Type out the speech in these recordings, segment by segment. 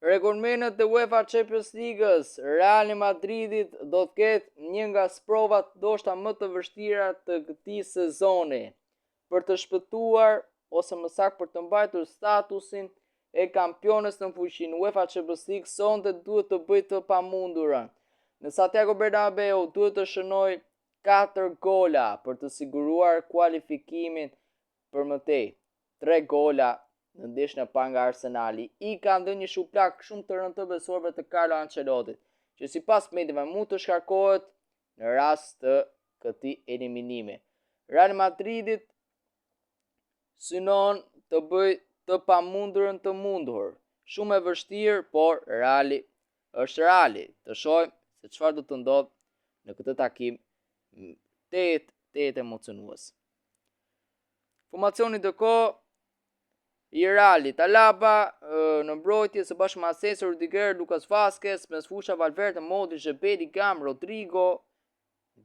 Rekordmenët e UEFA Champions League-s, Real Madridit do të ketë një nga sprovat ndoshta më të vështira të këtij sezoni për të shpëtuar ose më saktë për të mbajtur statusin e kampionës në fuqinë. UEFA Champions League sonte duhet të bëjë të pamundurën. Në Santiago Bernabeu duhet të shënoj 4 gola për të siguruar kualifikimin për më tej. 3 gola në ndeshjen e parë nga Arsenali i ka dhënë një shuplak shumë të rëndë të besuarve të Carlo Ancelotti, që sipas mediave mund të shkarkohet në rast të këtij eliminimi. Real Madridit synon të bëjë të pamundurën të mundur. Shumë e vështirë, por Reali është Reali. Të shohim se çfarë do të ndodhë në këtë takim tehet emocionues. Formacioni ndërkohë i Realit, Alaba në mbrojtje së bashku me Asensio, Rudiger, Lucas Vazquez, mes fusha Valverde, Modric, Bellingham, Rodrigo,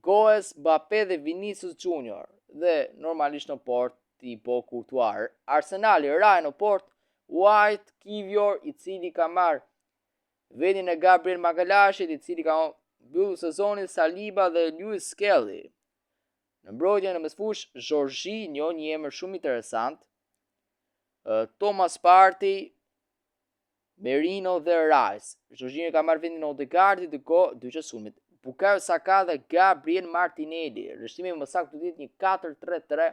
Goes, Mbappé dhe Vinicius Junior. Dhe normalisht në port Thibaut Courtois. Arsenali Ryan në port, White, Kivior, i cili ka marrë vendin e Gabriel Magalhães, i cili ka mbyllur sezonin, Saliba dhe Luis Skelly. Në mbrojtje në mesfush, Jorginho, një emër shumë interesant, Thomas Partey, Merino dhe Rice. Jorginho ka marrë vendin e Odegaardit dy sulmit. Bukayo Saka dhe Gabriel Martinelli. Rështimi më saktë do të jetë një 4-3-3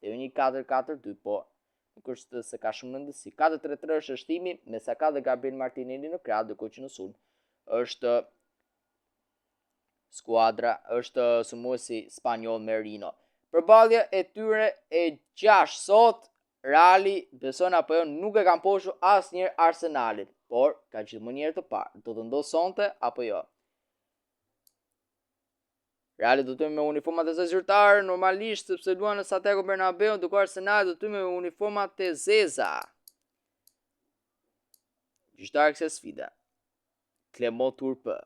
dhe një 4-4-2, po nuk është se ka shumë rëndësi. 4-3-3 është rështimi me Saka dhe Gabriel Martinelli në krah, ndërkohë që në sulm është skuadra, është sulmuesi spanjoll Merino. Përballja e tyre e 6 sot, Reali beson apo jo nuk e kanë poshtur asnjëherë Arsenalit, por ka gjithmonë një herë të parë. Do të ndodhë sonte apo jo? Reali do të me uniformat e zyrtare normalisht sepse luan në Santiago Bernabeu, ndërkohë Arsenali do të me uniformat e zeza. Gjyqtar kësaj sfide, Clément Turpin.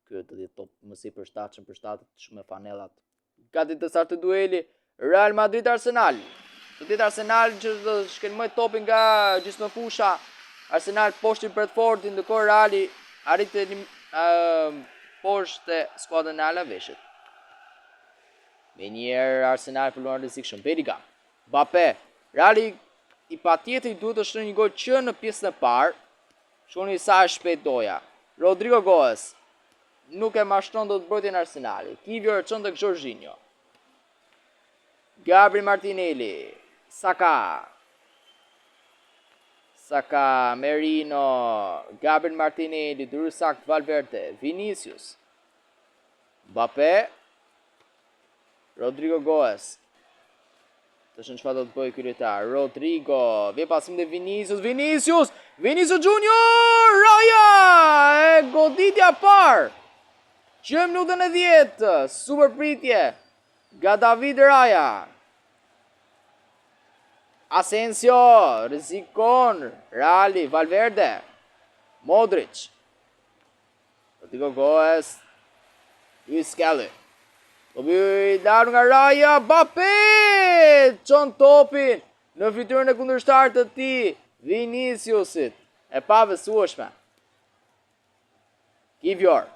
Ky do të jetë top më si përshtatshëm për shtatet shumë fanellat. Gati të startë dueli Real Madrid Arsenal. Do të jetë Arsenal që do të shkelmoj topin nga gjysmëfusha. Arsenal poshtë Bradfordit, ndërkohë Reali arrit poshtë skuadrën e Alaveshit. Menjëherë Arsenal fillon rrezikshëm. Bellingham, Mbappé, Reali i patjetër duhet të shtojë një gol që në pjesën e parë. Shkoni sa shpejt doja. Rodrigo Goes nuk e mashtron dot mbrojtjen e Arsenalit. Kivior çon tek Jorginho. Gabriel Martinelli, Saka, Merino, Gabriel Martinelli, Durusak, Valverde, Vinicius, Mbappé, Rodrigo Goes. Të shënë çfarë do të bëjë ky lojtar. Rodrigo, vjen pasim te Vinicius Junior, Raya, e goditja parë. Që minutën e 10, super pritje nga David Raya. Asensio, rrezikon, Reali, Valverde, Modric, Rodrigo Goes, Luis Skelly. Do bëj darë nga Raya, Mbappé, çon topin në fytyrën e kundërshtarit të tij, Viniciusit, e pabesueshme. Kivior,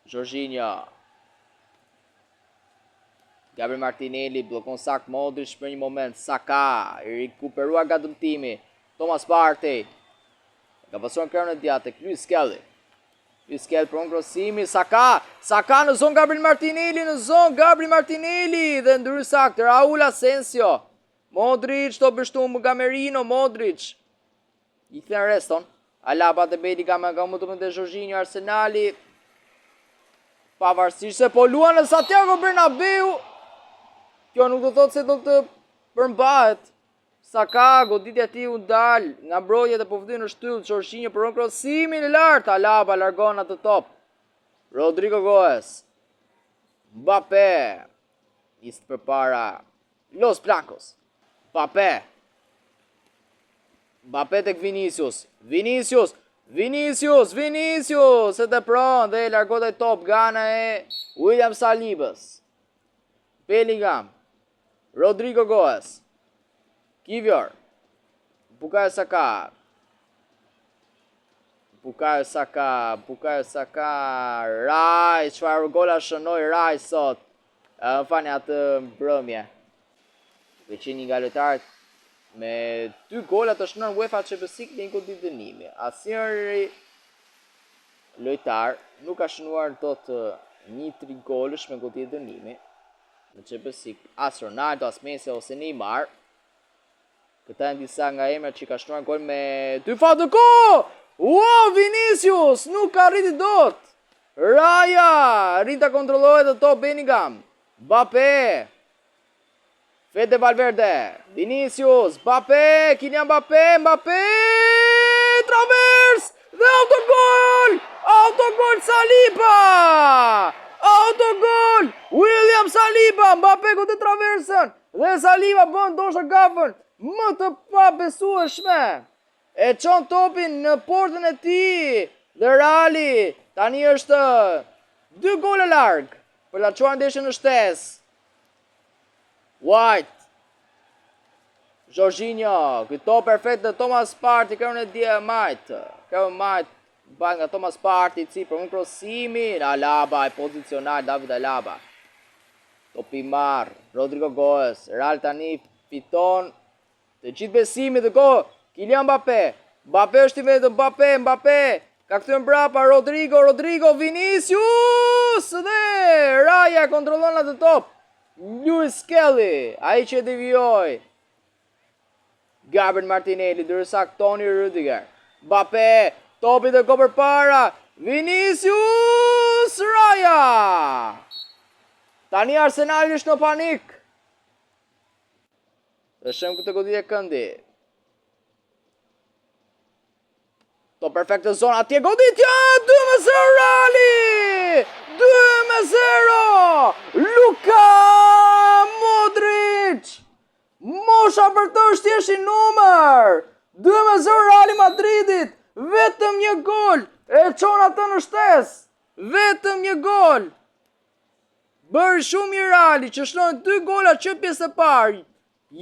Jorginho, Gabriel Martinelli blokon sakt Modric për një moment. Saka i rikuperuar nga dëmtimi. Thomas Partey ka pasuar krahun e djathtë tek Luis Skelly. Luis Skelly pron krosimi. Saka në zonë Gabriel Martinelli dhe ndryri sakt Raul Asensio. Modric to bështum nga Merino. Modric i kthen reston. Alaba dhe Bellingham nga mundëmën të Jorginho. Arsenali pavarësisht se po luan në Santiago Bernabeu, kjo nuk do thotë se do të përmbahet. Saka, goditja e tij u dal nga mbrojtja dhe po vjen në shtyllë. Jorginho pron krosimin e lartë. Alaba largon atë top. Rodrigo Goes, Mbappé, nis përpara Los Blancos. Mbappé tek Vinicius, e të pron dhe largot e top gana e William Salibas. Bellingham, Rodrigo Goes, Kivior, Bukayo Saka. Raj, çfarë gola shënoi Raj sot. Fani atë mbrëmje. Veçini nga lojtarët me 2 gola të shënon UEFA Champions League në goditje dënimi. Asnjëri lojtar nuk ka shënuar dot 1-3 golësh me goditje dënimi në Champions League. As Ronaldo, as Messi ose Neymar. Këta janë disa nga emrat që ka shënuar gol me 2 fatë kohë. Wow, Vinicius nuk ka arriti dot. Raya arrin ta kontrollohet të top Bellingham. Mbappé. Fede Valverde. Vinicius, Mbappé, Kylian Mbappé, travers dhe autogol! Autogol Saliba! Autogol! William Saliba, Mbappé ku të traversën dhe Saliba bën ndoshta gafën më të pabesueshme. E çon topin në portën e tij. Dhe Reali tani është 2 gole larg për ta çuar ndeshjen në shtesë. White. Jorginho, këto perfekt dhe Thomas Partey, kërën e dje majtë. Kërën majtë, bajt nga Thomas Partey, si për më krosimi, Alaba, e pozicional, David Alaba. Topi marë, Rodrigo Goes, Real tani fiton, të gjithë besimi dhe ko, Kylian Mbappé është i vetë, Mbappé, ka këtër mbrapa, Rodrigo, Vinicius, dhe Raya kontrolon atë top, Luis Kelly, a i që devijoj, Gabriel Martinelli, dërësak Toni Rüdiger, Mbappé, topi dhe ko për para, Vinicius, Raya, tani Arsenal është në panik, dhe shem këtë goditje këndi, to perfekte zona, atje goditja, 2-0 Reali! 2-0! Luka Modric! Mosha për të është thjesht i numër! 2-0 Reali Madridit! Vetëm një gol! E çon atë në shtesë! Vetëm një gol! Bërë shumë i Reali, që shlonë 2 gola që pjesë e parë,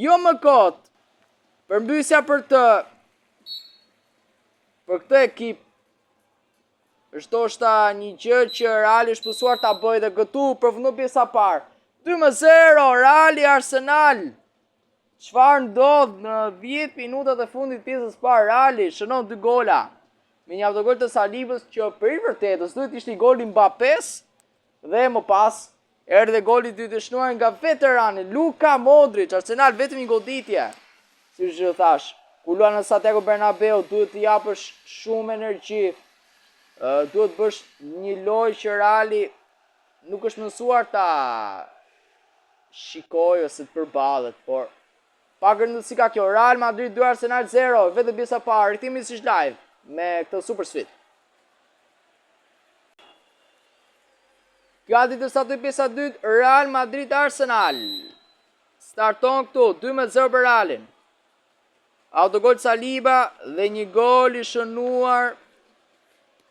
jo më kot. Përmbysja për këtë ekip është oshta një gjë që Reali është pësuar ta bëjë dhe gëtu përfundu pjesa parë. 2-0 Reali Arsenal. Çfarë ndodh në 10 minutat e fundit pjesës parë? Reali shënon 2 gola. Me një autogol të Salibës që për i vërtetës duhet ishte i goli Mbappés dhe më pas erdhi goli i dytë shënuar nga veterani Luka Modric. Arsenal vetëm një goditje. Si që thash, ku luan në Santiago Bernabeu, duhet të japësh shumë energji, duhet bësh një lojë që Reali nuk është mësuar ta shikoj ose të përballet, por pak rëndësi ka kjo. Real Madrid 2 Arsenal 0, vetëm pjesa parë, rikthimi si live me këtë super sfidë. Gati të startoj pjesa dytë, Real Madrid Arsenal. Starton këtu 2-0 për Realin. Autogol Saliba dhe një gol i shënuar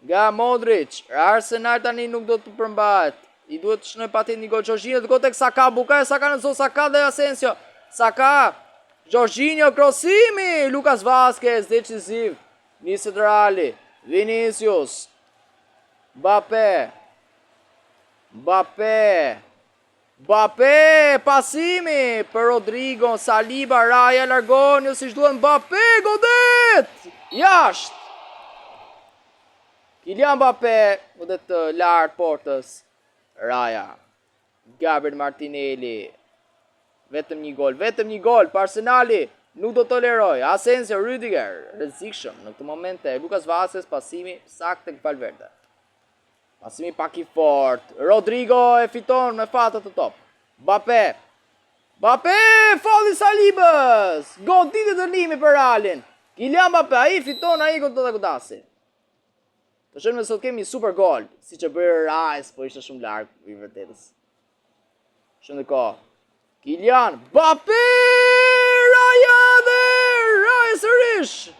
nga Modric. Arsenal tani nuk do të përmbahet. I duhet të shënoj patjetër një gol Jorginho, dhe go tek Saka, Bukayo Saka në zonë, Saka dhe Asensio. Saka, Jorginho, krosimi, Lucas Vazquez, decisiv. Niset Reali, Vinicius, Mbappé, pasimi për Rodrigo, Saliba, Raya largon, jo si shduhet Mbappé, godet! Jashtë! Kylian Mbappé, godet të lartë portës, Raya, Gabriel Martinelli, vetëm një gol për Arsenali, nuk do toleroj, Asensio, Rüdiger, rrezikshëm në këtë momente, Lucas Vazquez, pasimi saktë tek Valverde. Pasimi pak i fort. Rodrigo e fiton me fatët të top. Mbappé, falli Salibës. Goditje dënimi për Realin. Kylian Mbappé, ai fiton, ai do të godasi. Të shëmë sot kemi super gol, si që bërë Rajs, po ishte shumë larg i vërtetës. Shumë dhe ko. Kylian Mbappé, Raya sërish.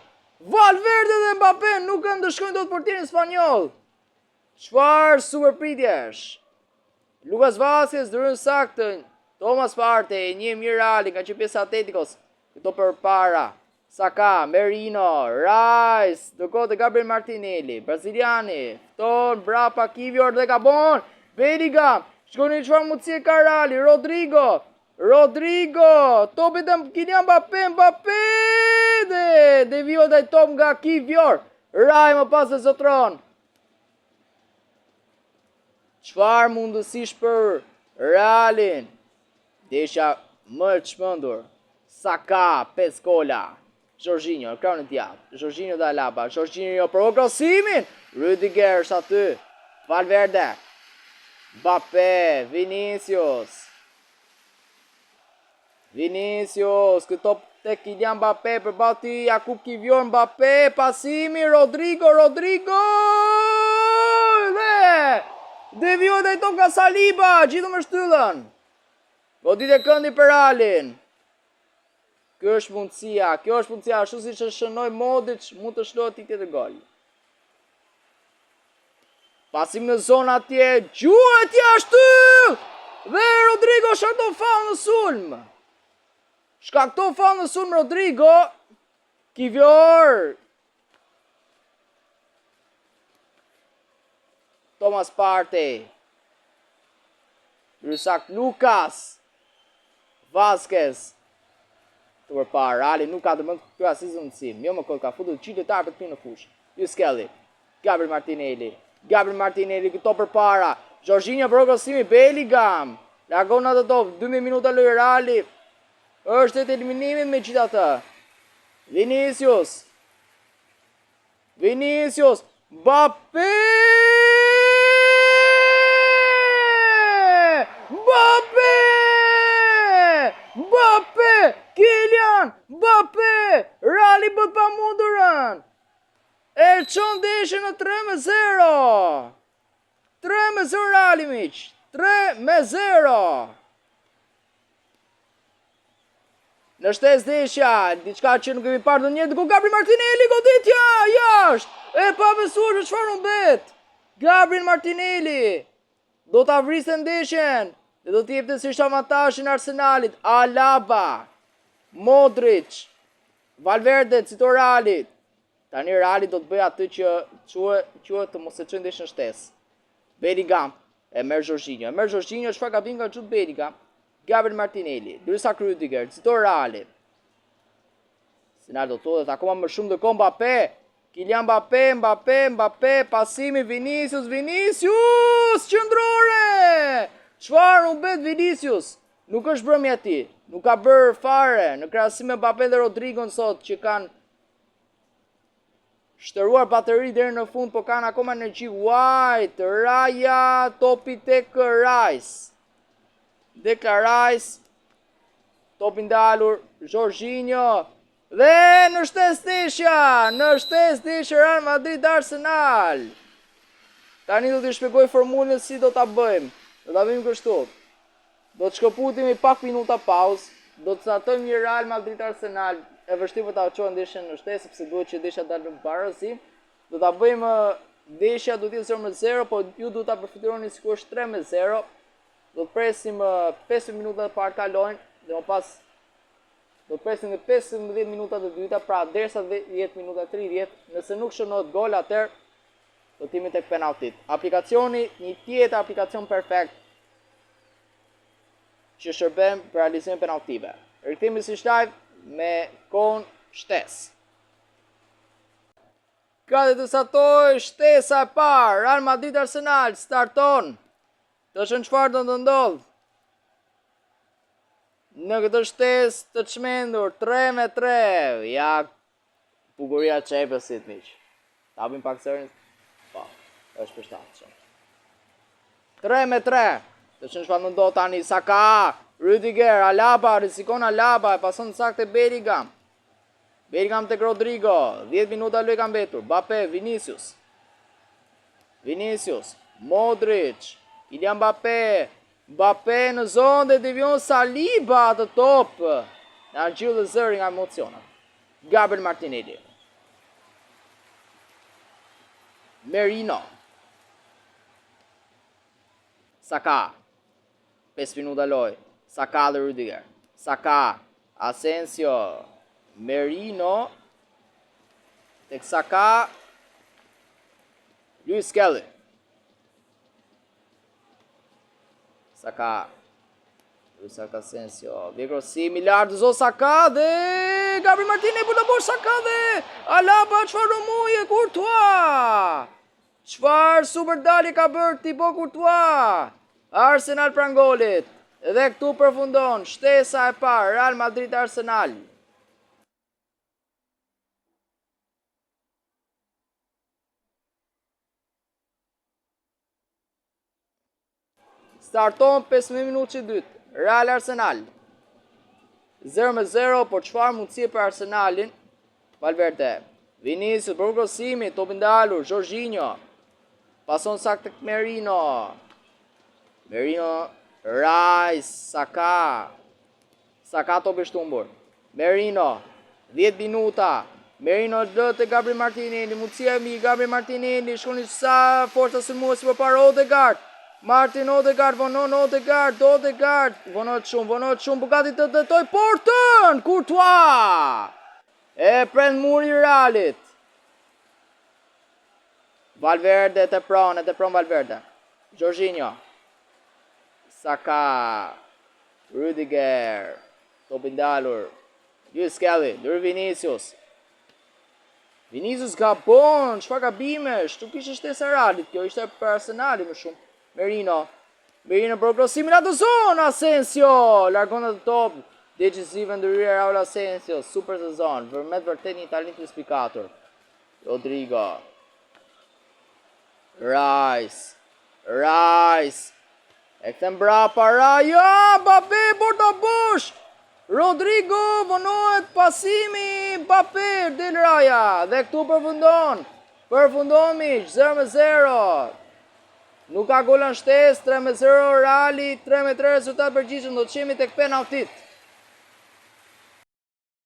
Valverde dhe Mbappé nuk e ndëshkojnë do të portirin spanjoll. Çfarë super pritjesh? Lucas Vazquez dërën saktën, Thomas Partey, një mirë Reali, ka që pjesë Atletikos, këto për para, Saka, Merino, Rice, do kohë të Gabriel Martinelli, Braziliani, fton, brapa Kivior dhe ka bon, Bellingham, shkoni çfarë mundësie ka Reali, Rodrigo, topit e Kylian Mbappé, dhe devio dhe top nga Kivior, Rai më pas e zotron. Çfarë mundësish për Realin, desha më të çmendur, Saka, Pescola, Jorginho, kraun e djathtë, Jorginho dhe Alaba, Jorginho për krosimin, Rudiger aty, Valverde, Mbappé, Vinicius, këto te Kylian Mbappé për bati Jakub Kivior, Mbappé, pasimi, Rodrigo, dhe devio dhe i top nga Saliba, gjithë më shtyllën, godit e këndi për Realin. Kjo është mundësia, ashtu si që shënoj Modric, mund të shlohet i tjetër gol. Pasim në zonë atje, gjuhet jashtë, dhe Rodrigo shkakton faull në sulm. Shkakton faull në sulm Rodrigo, Kivior, Thomas Partey, Rysak Lucas, Vazquez, të përpara, Reali nuk ka të mëndë kjo asizën në sim, jo më këtë ka futur qytetar për të në fush. Luis Kelly, Gabriel Martinelli, këto përpara, Jorginho për krosimi, Bellingham, largon atë top, 12 minuta lojë Reali, është të eliminimin me gjitha të. Vinicius, Mbappé, Kylian Mbappé, Reali bët pa mundurën, e qon deshe në 3-0, 3-0 Reali miq, 3-0. Në shtes deshja, diçka që nuk kemi parë në njëtë, ku Gabriel Martinelli, goditja, jashtë, e pa besuar që çfarë nuk bet, Gabriel Martinelli, do të avrisë ndeshjen, dhe do t'jep të sishtë avantashin Arsenalit, Alaba, Modric, Valverde, cito Realit. Tani Realit do të bëj atë që quhet të mos e çojë ndeshjen shtes. Bellingham, e merr Jorginho, çfarë gabim ka çut Bellingham? Gabriel Martinelli, Rysak Rudiger, cito Realit. Sinal do të thotë akoma më shumë ndërkohë Mbappé, Kylian Mbappé, pasimi Vinicius, qëndrore! Çfarë u bet Vinicius? Nuk është brëmi ati, nuk ka bërë fare në krahasim me Mbappé dhe Rodrigon sot që kanë shtëruar bateri deri në fund, po kanë akoma energji. White, Raja, topi tek Rice. Rice, topi ndalur, Jorginho, dhe në shtes deshja, Real Madrid Arsenal. Tani do t'i shpjegoj formulën si do t'a bëjmë. Do t'a bëjmë kështu. Do të shkëputim i pak minuta pauzë, do të startojmë një Real Madrid Arsenal, e vështirë për ta çuar ndeshjen në shtesë sepse duhet që ndeshja dalë në barësi. Do ta bëjmë ndeshja do të jetë 0-0, po ju do ta përfituroni sikur është 3-0. Do të presim 5 minuta të parë kalojnë dhe më pas do të presim 15 minuta të dyta, pra derisa 10 minuta 30, nëse nuk shënohet gol atëherë do të jemi tek penaltit. Aplikacioni, një tjetër aplikacion perfekt që shërben për realizimin penaltive. Rikthehemi si live me kohën shtesë. Ka dhe të satoj shtesa e parë, Real Madrid Arsenal starton. Të shën çfarë do të ndodh në këtë shtesë të çmendur 3-3. Ja bukuria e Champions-it miq. Ta hapim pak sërin. Po, është përshtatshëm. 3-3. Të shën çfarë do ndodh tani. Saka, Rudiger, Alaba, rrezikon Alaba, e pason saktë Bellingham. Bellingham tek Rodrigo, 10 minuta lojë ka mbetur. Mbappé, Vinicius, Modric, Kylian Mbappé në zonë dhe devion Saliba të top. Në gjillë dhe zëri nga emocionat. Gabriel Martinelli. Merino. Saka. 5 minuta lojë. Saka dhe Rudiger. Saka. Asensio. Merino. Tek Saka. Luis Skelly. Saka. Luis Asensio. Vjekrosimi lartë zo Saka dhe Gabriel Martinelli për të bosh Saka dhe Alaba çfarë rumuje Courtois. Çfarë super dalje ka bërë Thibaut Courtois. Arsenal pran golit. Dhe këtu përfundon shtesa e parë Real Madrid Arsenal. Starton 15 minutë që dytë. Real Arsenal 0-0, por çfarë mundësie për Arsenalin? Valverde, Vinicius për krosimi, topi ndalur, Jorginho. Pason saktë tek Merino. Rice, Saka. Saka topi shtumbur. Merino, 10 minuta. Merino lë te Gabriel Martinelli, mundësia e mi Gabriel Martinelli, shkoni sa forca sulmuese përpara Odegaard. Martin Odegaard, vonon Odegaard, vonohet shumë, për gati të detoj portën, Courtois, e pren muri Realit. Valverde të pron Valverde, Jorginho, Saka, Rudiger, topi ndalur, Luis Skelly, dërë Vinicius. Vinicius ka bon, çfarë gabimesh, nuk ishte shtesa Realit, kjo ishte për Arsenali më shumë. Merino për krosimin atë zonë, Asensio, largon atë top, decisive ndërhyrje Raul Asensio, super sezon, vërtet një talent i spikatur. Rodrigo, Rice, e kthen brapa Raja, Mbappé, borta bosh, Rodrigo, vonohet pasimi, Mbappé, del Raja, dhe këtu përfundon miq, 0-0. Nuk ka golën shtes, 3-0 Reali, 3-3 rezultat përgjithshëm, do të qemi tek penaltit.